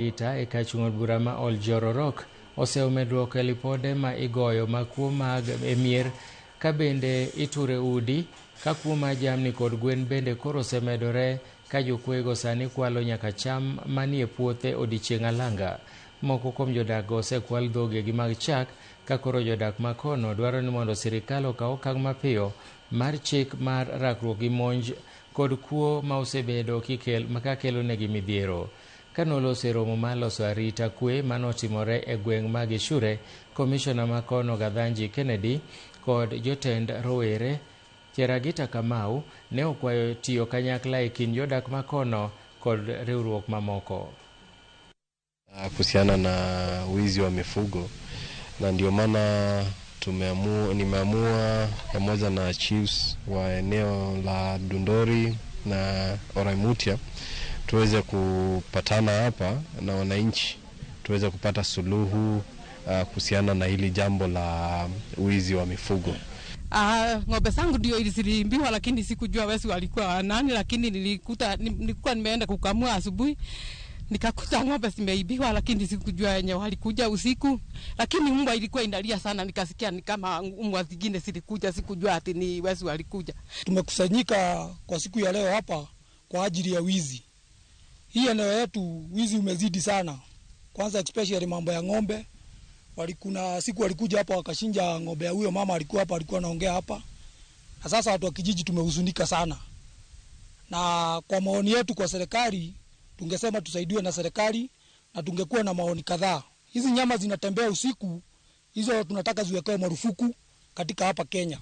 Ita e kachung'od bura ma Oljororok oseomedruok e lipode ma igoyo ma kuo mag emier ka bende iture udi ka kuo ma jamni kod gwen bende koro osemedore ka jokwego sani kwalo nyaka cham manie puothe odichieng' alanga. Moko kuom jodak osekwal dhogegi mag chak ka koro jodak ma kono dwaro ni mondo sirikal okaw okang' mapiyo mar chik mar rakruok gi monj kod kuo ma osebedo ka kelo negi midhiero. Kanolose romo mar loso arita kwe manotimore e gweng' ma Gishure, komishona ma kono Gadhanji Kennedy kod jotend rowere Cheragita Kamau ne okwayo tiyo kanyakla e kind jodak ma kono kod riwruok mamoko. Kuhusiana na wizi wa mifugo, na ndio maana nimeamua pamoja na chiefs wa eneo la Dundori na Oraimutia tuweze kupatana hapa na wananchi tuweze kupata suluhu kuhusiana na hili jambo la wizi wa mifugo. Ng'ombe zangu ndio iliziimbiwa, lakini sikujua wezi walikuwa nani, lakini nilikuwa nimeenda kukamua asubuhi nikakuta ng'ombe zimeibiwa, lakini sikujua wenye walikuja usiku, lakini mbwa ilikuwa inalia sana, nikasikia ni kama mbwa zingine zilikuja, sikujua ati ni wezi walikuja. Tumekusanyika kwa siku ya leo hapa kwa ajili ya wizi. Hii eneo yetu wizi umezidi sana. Kwanza especially mambo ya ng'ombe. Kuna siku walikuja hapa wakashinja ng'ombe ya huyo mama alikuwa hapa, alikuwa anaongea hapa. Na sasa watu wa kijiji tumehuzunika sana. Na kwa maoni yetu kwa serikali, tungesema tusaidiwe na serikali na tungekuwa na maoni kadhaa. Hizi nyama zinatembea usiku, hizo tunataka ziwekewe marufuku katika hapa Kenya.